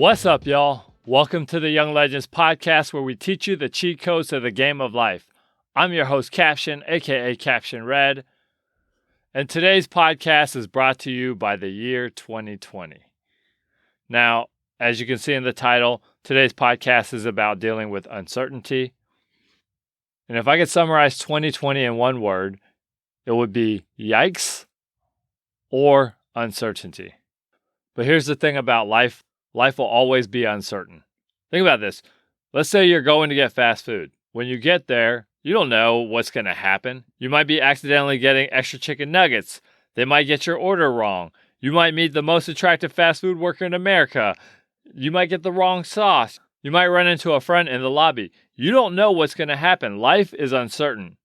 What's up, y'all? Welcome to the Young Legends podcast, where we teach you the cheat codes to the game of life. I'm your host, Caption, aka Caption Red, and today's podcast is brought to you by the year 2020. Now, as you can see in the title, today's podcast is about dealing with uncertainty. And if I could summarize 2020 in one word, it would be yikes or uncertainty. But here's the thing about life. Life will always be uncertain. Think about this. Let's say you're going to get fast food. When you get there, you don't know what's going to happen. You might be accidentally getting extra chicken nuggets. They might get your order wrong. You might meet the most attractive fast food worker in America. You might get the wrong sauce. You might run into a friend in the lobby. You don't know what's going to happen. Life is uncertain.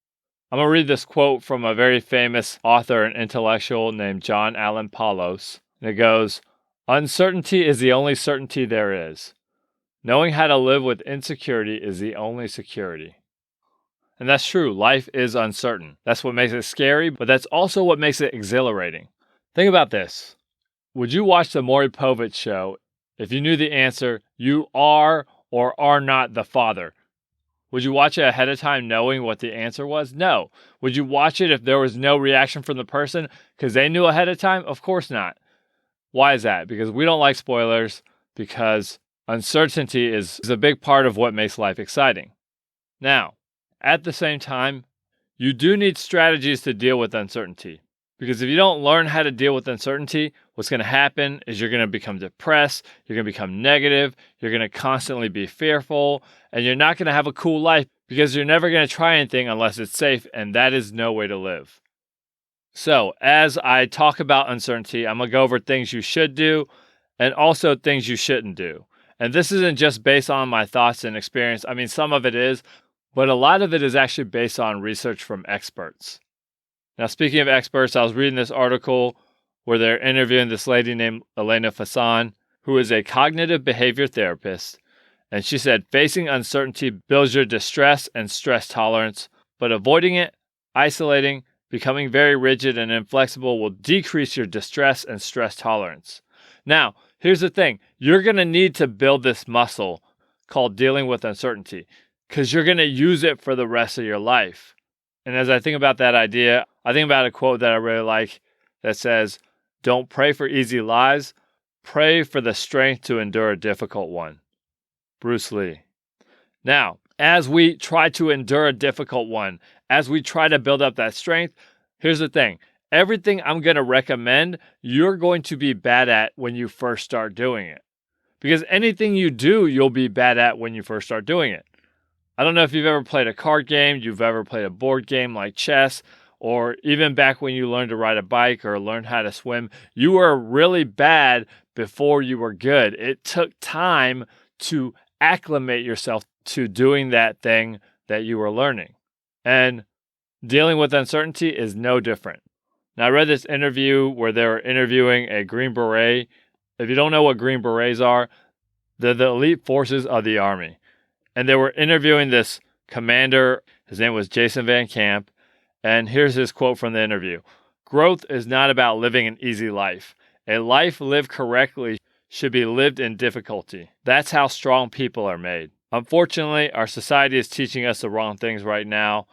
I'm going to read this quote from a very famous author and intellectual named John Allen Paulos. And it goes, "Uncertainty is the only certainty there is. Knowing how to live with insecurity is the only security." And that's true. Life is uncertain. That's what makes it scary, but that's also what makes it exhilarating. Think about this. Would you watch the Maury Povich show if you knew the answer, you are or are not the father? Would you watch it ahead of time knowing what the answer was? No. Would you watch it if there was no reaction from the person because they knew ahead of time? Of course not. Why is that? Because we don't like spoilers, because uncertainty is a big part of what makes life exciting. Now, at the same time, you do need strategies to deal with uncertainty. Because if you don't learn how to deal with uncertainty, what's going to happen is you're going to become depressed, you're going to become negative, you're going to constantly be fearful, and you're not going to have a cool life because you're never going to try anything unless it's safe, and that is no way to live. So, as I talk about uncertainty, I'm going to go over things you should do and also things you shouldn't do. And this isn't just based on my thoughts and experience. I mean, some of it is, but a lot of it is actually based on research from experts. Now, speaking of experts, I was reading this article where they're interviewing this lady named Elena Fassan, who is a cognitive behavior therapist. And she said, facing uncertainty builds your distress and stress tolerance, but avoiding it, isolating, becoming very rigid and inflexible will decrease your distress and stress tolerance. Now, here's the thing. You're going to need to build this muscle called dealing with uncertainty because you're going to use it for the rest of your life. And as I think about that idea, I think about a quote that I really like that says, "Don't pray for easy lives, pray for the strength to endure a difficult one." Bruce Lee. Now, as we try to endure a difficult one, as we try to build up that strength, here's the thing. Everything I'm going to recommend, you're going to be bad at when you first start doing it. Because anything you do, you'll be bad at when you first start doing it. I don't know if you've ever played a card game, you've ever played a board game like chess, or even back when you learned to ride a bike or learned how to swim, you were really bad before you were good. It took time to acclimate yourself to doing that thing that you were learning. And dealing with uncertainty is no different. Now, I read this interview where they were interviewing a Green Beret. If you don't know what Green Berets are, they're the elite forces of the Army. And they were interviewing this commander. His name was Jason Van Camp. And here's his quote from the interview. "Growth is not about living an easy life. A life lived correctly should be lived in difficulty. That's how strong people are made." Unfortunately, our society is teaching us the wrong things right now.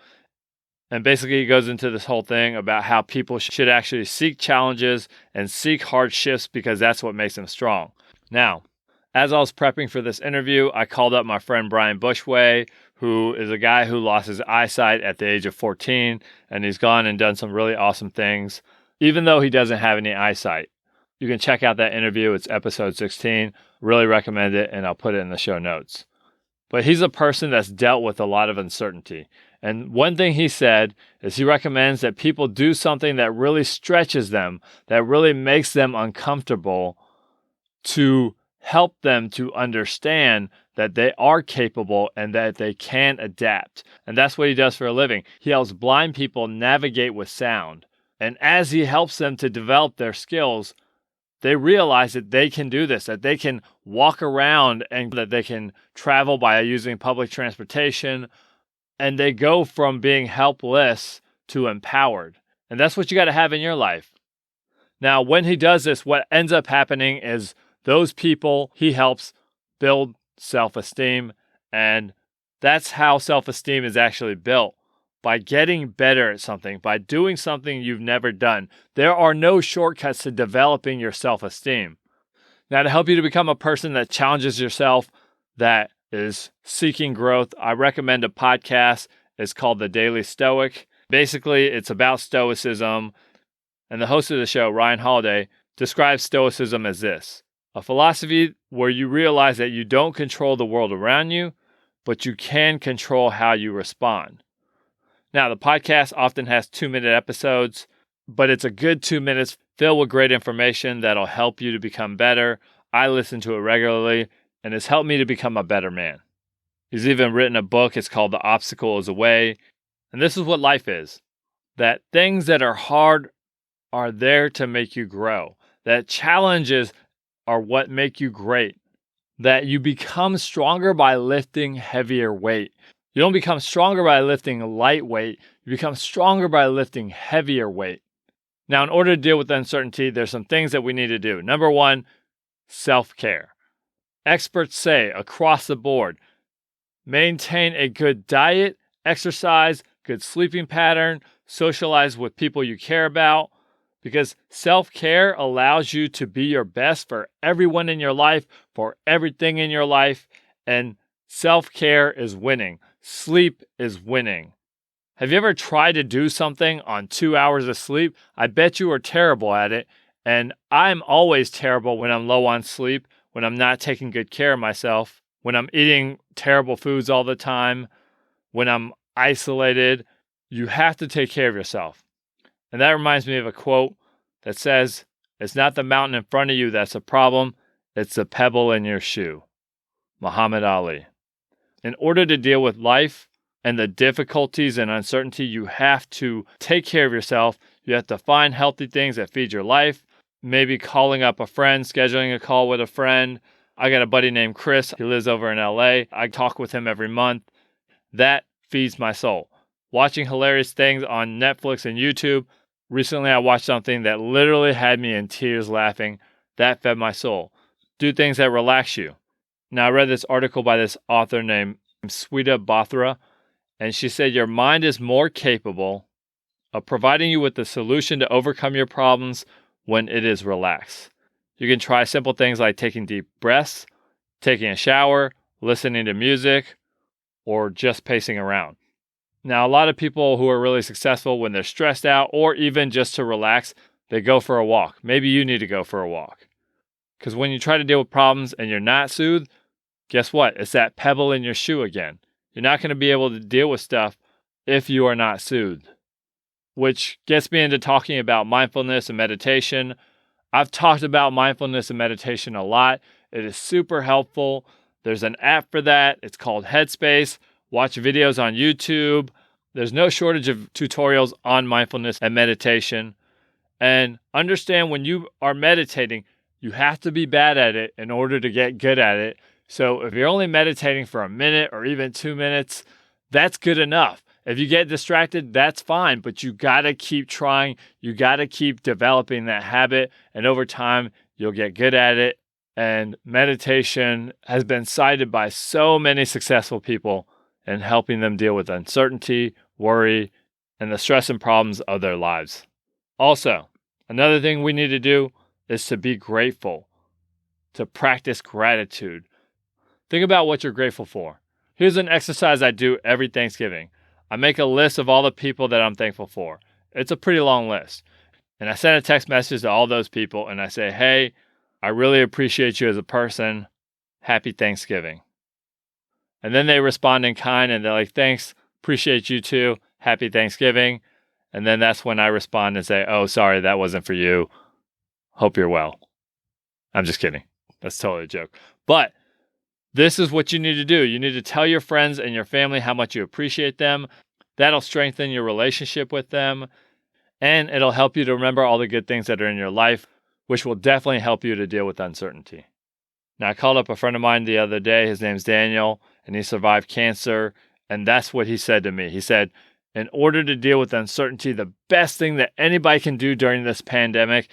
And basically, he goes into this whole thing about how people should actually seek challenges and seek hardships because that's what makes them strong. Now, as I was prepping for this interview, I called up my friend Brian Bushway, who is a guy who lost his eyesight at the age of 14, and he's gone and done some really awesome things, even though he doesn't have any eyesight. You can check out that interview. It's episode 16. Really recommend it, and I'll put it in the show notes. But he's a person that's dealt with a lot of uncertainty. And one thing he said is he recommends that people do something that really stretches them, that really makes them uncomfortable, to help them to understand that they are capable and that they can adapt. And that's what he does for a living. He helps blind people navigate with sound. And as he helps them to develop their skills, they realize that they can do this, that they can walk around and that they can travel by using public transportation. And they go from being helpless to empowered. And that's what you got to have in your life. Now, when he does this, what ends up happening is Those people he helps build self-esteem, and that's how self-esteem is actually built. By getting better at something, by doing something you've never done. There are no shortcuts to developing your self-esteem. Now, to help you to become a person that challenges yourself, that is seeking growth, I recommend a podcast. It's called The Daily Stoic. Basically, it's about Stoicism, and the host of the show, Ryan Holiday, describes Stoicism as this: a philosophy where you realize that you don't control the world around you, but you can control how you respond. Now, the podcast often has 2-minute episodes, but it's a good 2 minutes filled with great information that'll help you to become better. I listen to it regularly, and it's helped me to become a better man. He's even written a book. It's called The Obstacle is a Way. And this is what life is. That things that are hard are there to make you grow. That challenges are what make you great. That you become stronger by lifting heavier weight. You don't become stronger by lifting light weight. You become stronger by lifting heavier weight. Now, in order to deal with uncertainty, there's some things that we need to do. Number one, self-care. Experts say across the board, maintain a good diet, exercise, good sleeping pattern, socialize with people you care about, because self-care allows you to be your best for everyone in your life, for everything in your life, and self-care is winning. Sleep is winning. Have you ever tried to do something on 2 hours of sleep? I bet you are terrible at it, and I'm always terrible when I'm low on sleep, when I'm not taking good care of myself, when I'm eating terrible foods all the time, when I'm isolated. You have to take care of yourself. And that reminds me of a quote that says, "It's not the mountain in front of you that's a problem, it's the pebble in your shoe." Muhammad Ali. In order to deal with life and the difficulties and uncertainty, you have to take care of yourself. You have to find healthy things that feed your life. Maybe calling up a friend, scheduling a call with a friend. I got a buddy named Chris. He lives over in LA. I talk with him every month. That feeds my soul. Watching hilarious things on Netflix and YouTube. Recently, I watched something that literally had me in tears laughing. That fed my soul. Do things that relax you. Now, I read this article by this author named Sweta Bothra, and she said your mind is more capable of providing you with the solution to overcome your problems when it is relaxed. You can try simple things like taking deep breaths, taking a shower, listening to music, or just pacing around. Now, a lot of people who are really successful when they're stressed out or even just to relax, they go for a walk. Maybe you need to go for a walk. Because when you try to deal with problems and you're not soothed, guess what? It's that pebble in your shoe again. You're not going to be able to deal with stuff if you are not soothed. Which gets me into talking about mindfulness and meditation. I've talked about mindfulness and meditation a lot. It is super helpful. There's an app for that. It's called Headspace. Watch videos on YouTube. There's no shortage of tutorials on mindfulness and meditation. And understand when you are meditating, you have to be bad at it in order to get good at it. So if you're only meditating for a minute or even 2 minutes, that's good enough. If you get distracted, that's fine, but you got to keep trying. You got to keep developing that habit, and over time, you'll get good at it. And meditation has been cited by so many successful people in helping them deal with uncertainty, worry, and the stress and problems of their lives. Also, another thing we need to do is to be grateful, to practice gratitude. Think about what you're grateful for. Here's an exercise I do every Thanksgiving. I make a list of all the people that I'm thankful for. It's a pretty long list. And I send a text message to all those people and I say, hey, I really appreciate you as a person. Happy Thanksgiving. And then they respond in kind and they're like, thanks, appreciate you too. Happy Thanksgiving. And then that's when I respond and say, oh, sorry, that wasn't for you. Hope you're well. I'm just kidding. That's totally a joke. But this is what you need to do. You need to tell your friends and your family how much you appreciate them. That'll strengthen your relationship with them. And it'll help you to remember all the good things that are in your life, which will definitely help you to deal with uncertainty. Now, I called up a friend of mine the other day. His name's Daniel, and he survived cancer. And that's what he said to me. He said, in order to deal with uncertainty, the best thing that anybody can do during this pandemic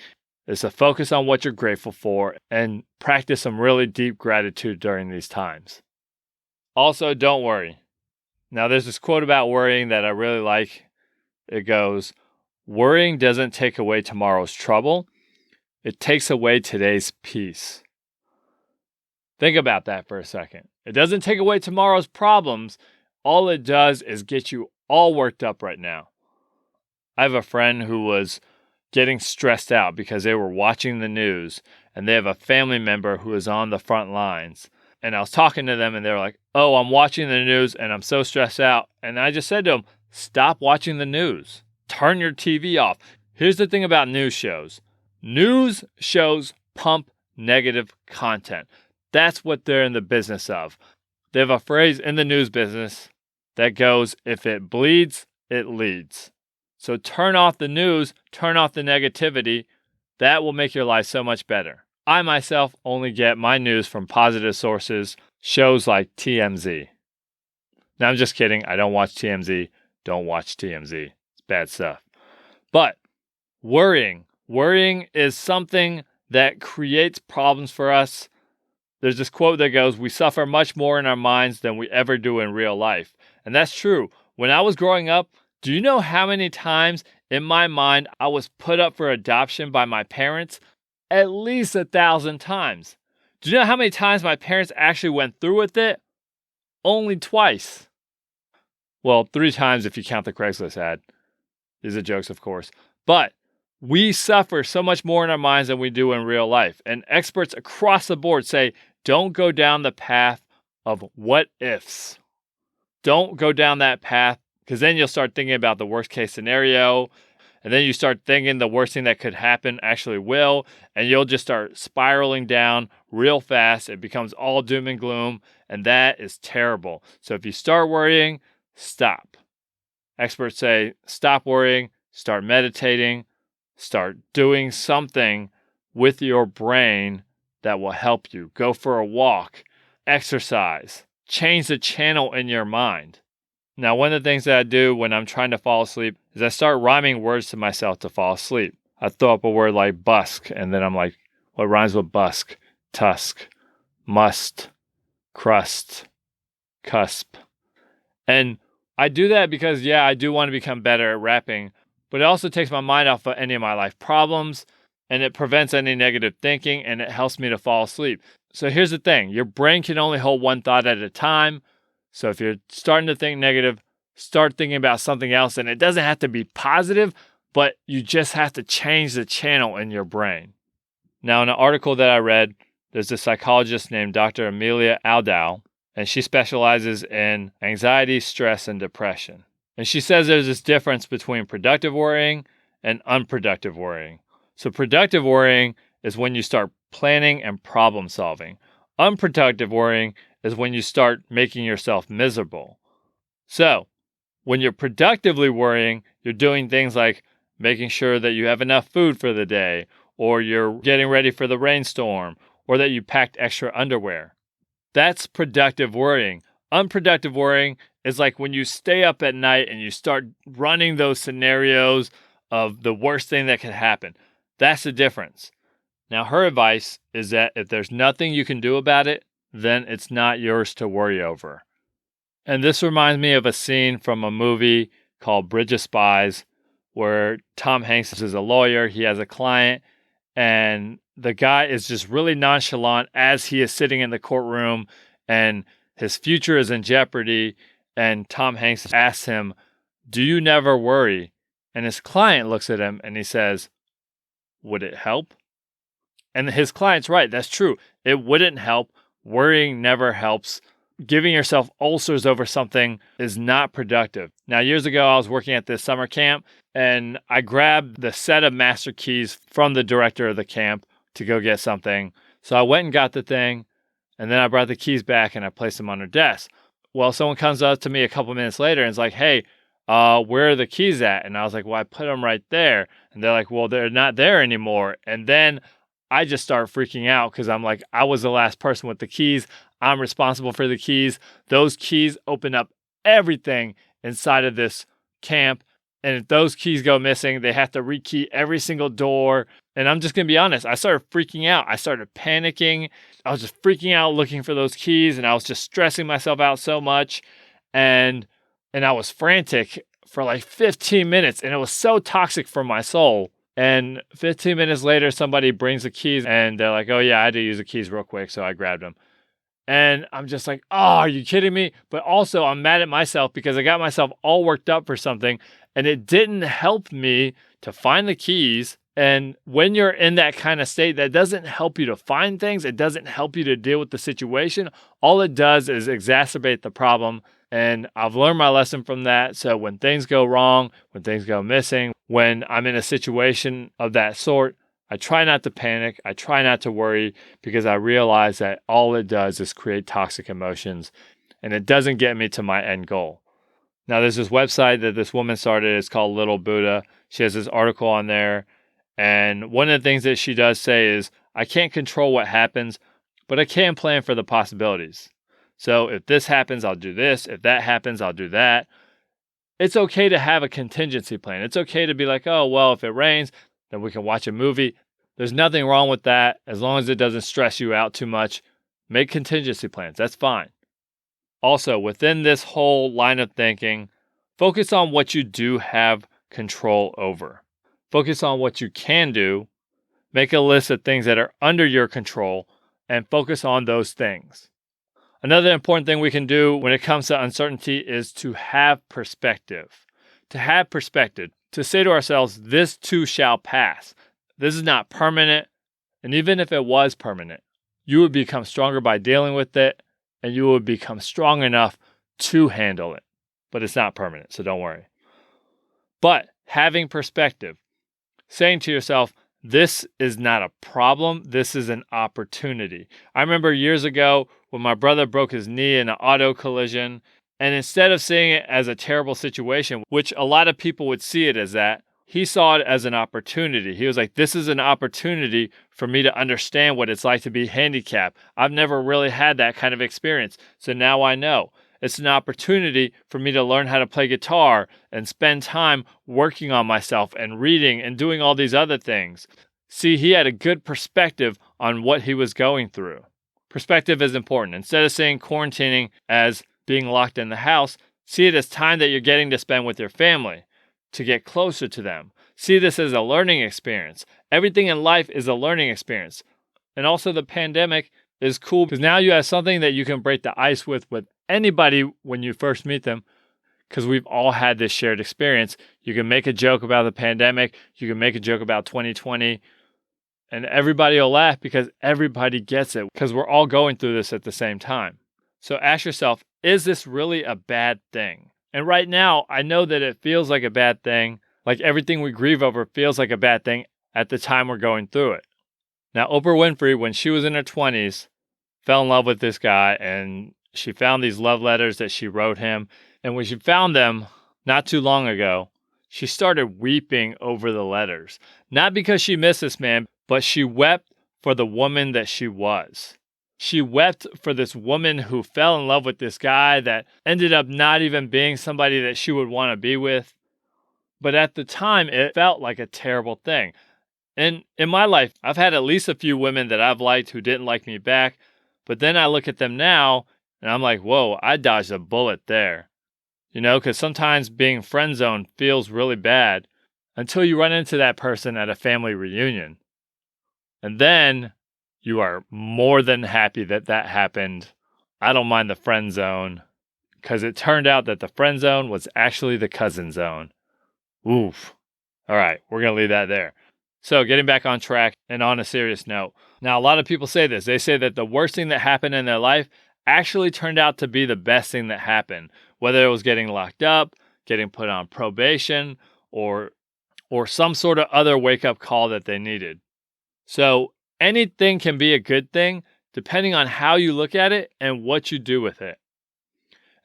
is to focus on what you're grateful for and practice some really deep gratitude during these times. Also, don't worry. Now, there's this quote about worrying that I really like. It goes, "Worrying doesn't take away tomorrow's trouble. It takes away today's peace." Think about that for a second. It doesn't take away tomorrow's problems. All it does is get you all worked up right now. I have a friend who was getting stressed out because they were watching the news and they have a family member who is on the front lines. And I was talking to them and they were like, "Oh, I'm watching the news and I'm so stressed out." And I just said to them, stop watching the news. Turn your TV off. Here's the thing about news shows. News shows pump negative content. That's what they're in the business of. They have a phrase in the news business that goes, if it bleeds, it leads. So turn off the news, turn off the negativity. That will make your life so much better. I myself only get my news from positive sources, shows like TMZ. Now, I'm just kidding. I don't watch TMZ. Don't watch TMZ. It's bad stuff. But worrying is something that creates problems for us. There's this quote that goes, "We suffer much more in our minds than we ever do in real life." And that's true. When I was growing up, do you know how many times in my mind I was put up for adoption by my parents? At least 1,000 times. Do you know how many times my parents actually went through with it? Only twice. Well, 3 times if you count the Craigslist ad. These are jokes, of course. But we suffer so much more in our minds than we do in real life. And experts across the board say, don't go down the path of what ifs. Don't go down that path, because then you'll start thinking about the worst case scenario. And then you start thinking the worst thing that could happen actually will. And you'll just start spiraling down real fast. It becomes all doom and gloom. And that is terrible. So if you start worrying, stop. Experts say, stop worrying, start meditating, start doing something with your brain that will help you. Go for a walk, exercise, change the channel in your mind. Now, one of the things that I do when I'm trying to fall asleep is I start rhyming words to myself to fall asleep. I throw up a word like busk, and then I'm like, what rhymes with busk? Tusk, must, crust, cusp. And I do that because, I do want to become better at rapping, but it also takes my mind off of any of my life problems, and it prevents any negative thinking, and it helps me to fall asleep. So here's the thing. Your brain can only hold one thought at a time. So if you're starting to think negative, start thinking about something else. And it doesn't have to be positive, but you just have to change the channel in your brain. Now, in an article that I read, there's a psychologist named Dr. Amelia Aldao, and she specializes in anxiety, stress, and depression. And she says there's this difference between productive worrying and unproductive worrying. So productive worrying is when you start planning and problem solving. Unproductive worrying is when you start making yourself miserable. So, when you're productively worrying, you're doing things like making sure that you have enough food for the day, or you're getting ready for the rainstorm, or that you packed extra underwear. That's productive worrying. Unproductive worrying is like when you stay up at night and you start running those scenarios of the worst thing that could happen. That's the difference. Now, her advice is that if there's nothing you can do about it, then it's not yours to worry over. And this reminds me of a scene from a movie called Bridge of Spies, where Tom Hanks is a lawyer. He has a client, and the guy is just really nonchalant as he is sitting in the courtroom, and his future is in jeopardy. And Tom Hanks asks him, "Do you never worry?" And his client looks at him and he says, "Would it help?" And his client's right. That's true. It wouldn't help. Worrying never helps. Giving yourself ulcers over something is not productive. Now, years ago, I was working at this summer camp, and I grabbed the set of master keys from the director of the camp to go get something. So I went and got the thing, and then I brought the keys back and I placed them on her desk. Well, someone comes up to me a couple minutes later and is like, "Hey, where are the keys at?" And I was like, "Well, I put them right there." And they're like, "Well, they're not there anymore." And then I just start freaking out because I'm like, I was the last person with the keys. I'm responsible for the keys. Those keys open up everything inside of this camp. And if those keys go missing, they have to rekey every single door. And I'm just going to be honest, I started freaking out. I started panicking. I was just freaking out looking for those keys, and I was just stressing myself out so much. And I was frantic for like 15 minutes, and it was so toxic for my soul. And 15 minutes later, somebody brings the keys, and they're like, oh yeah, I had to use the keys real quick, so I grabbed them. And I'm just like, oh, are you kidding me? But also I'm mad at myself because I got myself all worked up for something and it didn't help me to find the keys. And when you're in that kind of state, that doesn't help you to find things. It doesn't help you to deal with the situation. All it does is exacerbate the problem. And I've learned my lesson from that. So when things go wrong, when things go missing, when I'm in a situation of that sort, I try not to panic. I try not to worry because I realize that all it does is create toxic emotions and it doesn't get me to my end goal. Now, there's this website that this woman started. It's called Little Buddha. She has this article on there. And one of the things that she does say is, I can't control what happens, but I can plan for the possibilities. So if this happens, I'll do this. If that happens, I'll do that. It's okay to have a contingency plan. It's okay to be like, oh, well, if it rains, then we can watch a movie. There's nothing wrong with that. As long as it doesn't stress you out too much, make contingency plans. That's fine. Also, within this whole line of thinking, focus on what you do have control over. Focus on what you can do. Make a list of things that are under your control and focus on those things. Another important thing we can do when it comes to uncertainty is to have perspective. To have perspective. To say to ourselves, this too shall pass. This is not permanent. And even if it was permanent, you would become stronger by dealing with it and you would become strong enough to handle it. But it's not permanent, so don't worry. But having perspective, saying to yourself, this is not a problem. This is an opportunity. I remember years ago when my brother broke his knee in an auto collision. And instead of seeing it as a terrible situation, which a lot of people would see it as that, he saw it as an opportunity. He was like, this is an opportunity for me to understand what it's like to be handicapped. I've never really had that kind of experience. So now I know. It's an opportunity for me to learn how to play guitar and spend time working on myself and reading and doing all these other things. See, he had a good perspective on what he was going through. Perspective is important. Instead of saying quarantining as being locked in the house, see it as time that you're getting to spend with your family, to get closer to them. See this as a learning experience. Everything in life is a learning experience. And also the pandemic is cool because now you have something that you can break the ice with anybody when you first meet them, because we've all had this shared experience. You can make a joke about the pandemic. You can make a joke about 2020. And everybody will laugh because everybody gets it because we're all going through this at the same time. So ask yourself, is this really a bad thing? And right now, I know that it feels like a bad thing, like everything we grieve over feels like a bad thing at the time we're going through it. Now, Oprah Winfrey, when she was in her 20s, fell in love with this guy, and she found these love letters that she wrote him. And when she found them not too long ago, she started weeping over the letters. Not because she missed this man, but she wept for the woman that she was. She wept for this woman who fell in love with this guy that ended up not even being somebody that she would want to be with. But at the time, it felt like a terrible thing. And in my life, I've had at least a few women that I've liked who didn't like me back. But then I look at them now and I'm like, whoa, I dodged a bullet there. You know, because sometimes being friend zoned feels really bad until you run into that person at a family reunion. And then you are more than happy that that happened. I don't mind the friend zone because it turned out that the friend zone was actually the cousin zone. Oof. All right, we're going to leave that there. So getting back on track and on a serious note. Now, a lot of people say this. They say that the worst thing that happened in their life actually turned out to be the best thing that happened. Whether it was getting locked up, getting put on probation, or some sort of other wake-up call that they needed. So anything can be a good thing depending on how you look at it and what you do with it.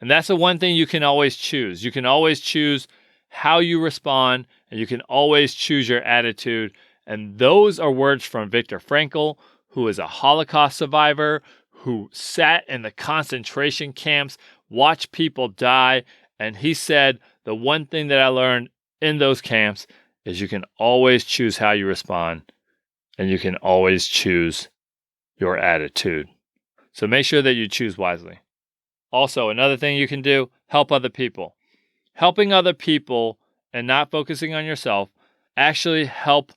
And that's the one thing you can always choose. You can always choose how you respond, and you can always choose your attitude. And those are words from Viktor Frankl, who is a Holocaust survivor, who sat in the concentration camps, watched people die, and he said, the one thing that I learned in those camps is you can always choose how you respond, and you can always choose your attitude. So make sure that you choose wisely. Also, another thing you can do, help other people. Helping other people and not focusing on yourself actually help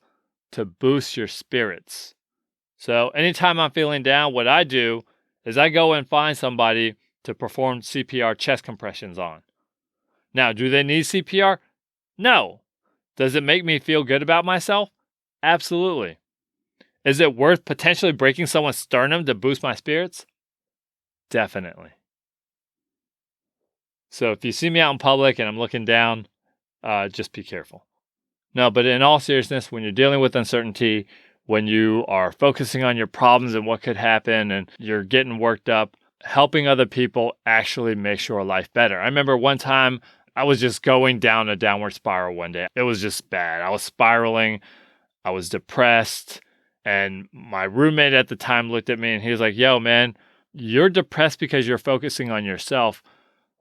to boost your spirits. So anytime I'm feeling down, what I do is I go and find somebody to perform CPR chest compressions on. Now, do they need CPR? No. Does it make me feel good about myself? Absolutely. Is it worth potentially breaking someone's sternum to boost my spirits? Definitely. So if you see me out in public and I'm looking down, just be careful. No, but in all seriousness, when you're dealing with uncertainty, when you are focusing on your problems and what could happen and you're getting worked up, helping other people actually makes your life better. I remember one time I was just going down a downward spiral one day. It was just bad. I was spiraling. I was depressed. And my roommate at the time looked at me and he was like, "Yo, man, you're depressed because you're focusing on yourself.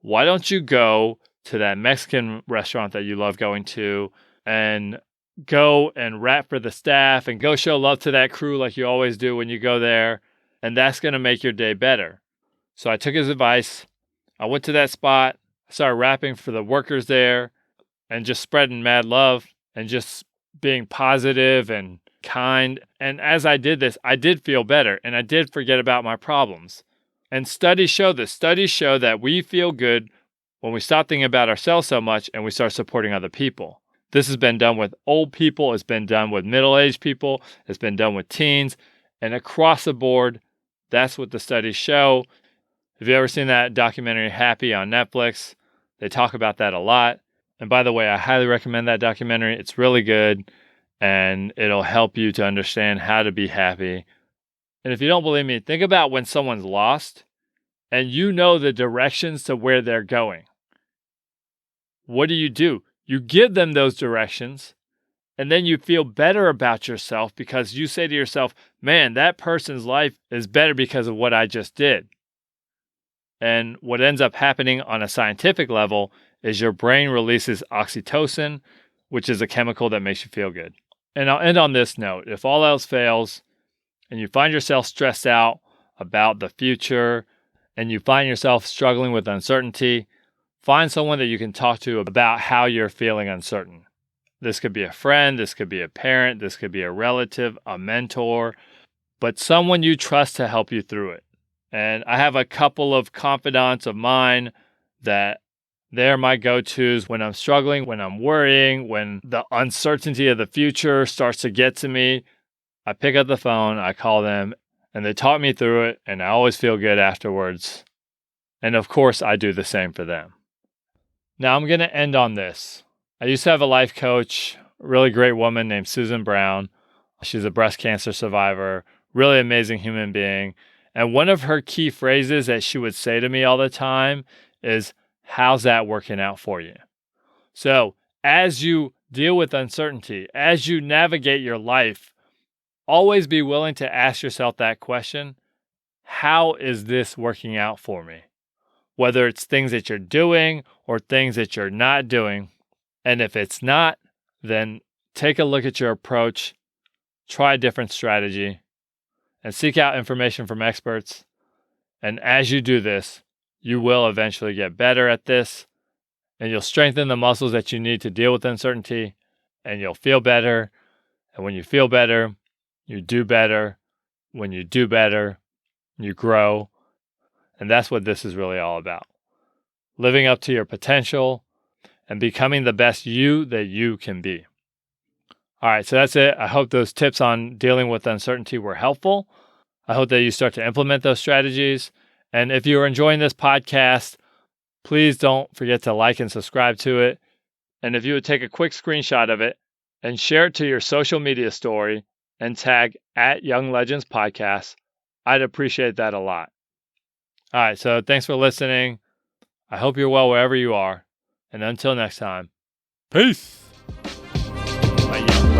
Why don't you go to that Mexican restaurant that you love going to and go and rap for the staff and go show love to that crew like you always do when you go there, and that's going to make your day better." So I took his advice. I went to that spot, started rapping for the workers there and just spreading mad love and just being positive and kind. And as I did this, I did feel better and I did forget about my problems. And studies show this. Studies show that we feel good when we stop thinking about ourselves so much and we start supporting other people. This has been done with old people. It's been done with middle-aged people. It's been done with teens. And across the board, that's what the studies show. Have you ever seen that documentary Happy on Netflix? They talk about that a lot. And by the way, I highly recommend that documentary. It's really good and it'll help you to understand how to be happy. And if you don't believe me, think about when someone's lost and you know the directions to where they're going. What do? You give them those directions and then you feel better about yourself because you say to yourself, man, that person's life is better because of what I just did. And what ends up happening on a scientific level is your brain releases oxytocin, which is a chemical that makes you feel good. And I'll end on this note. If all else fails and you find yourself stressed out about the future and you find yourself struggling with uncertainty, find someone that you can talk to about how you're feeling uncertain. This could be a friend, this could be a parent, this could be a relative, a mentor, but someone you trust to help you through it. And I have a couple of confidants of mine that they're my go-tos when I'm struggling, when I'm worrying, when the uncertainty of the future starts to get to me. I pick up the phone, I call them, and they talk me through it, and I always feel good afterwards. And of course, I do the same for them. Now I'm going to end on this. I used to have a life coach, a really great woman named Susan Brown. She's a breast cancer survivor, really amazing human being. And one of her key phrases that she would say to me all the time is, how's that working out for you? So as you deal with uncertainty, as you navigate your life, always be willing to ask yourself that question, how is this working out for me? Whether it's things that you're doing or things that you're not doing. And if it's not, then take a look at your approach, try a different strategy, and seek out information from experts. And as you do this, you will eventually get better at this, and you'll strengthen the muscles that you need to deal with uncertainty, and you'll feel better. And when you feel better, you do better. When you do better, you grow. And that's what this is really all about. Living up to your potential and becoming the best you that you can be. All right, so that's it. I hope those tips on dealing with uncertainty were helpful. I hope that you start to implement those strategies. And if you're enjoying this podcast, please don't forget to like and subscribe to it. And if you would take a quick screenshot of it and share it to your social media story and tag @YoungLegendsPodcast, I'd appreciate that a lot. All right, so thanks for listening. I hope you're well wherever you are. And until next time, peace. Bye.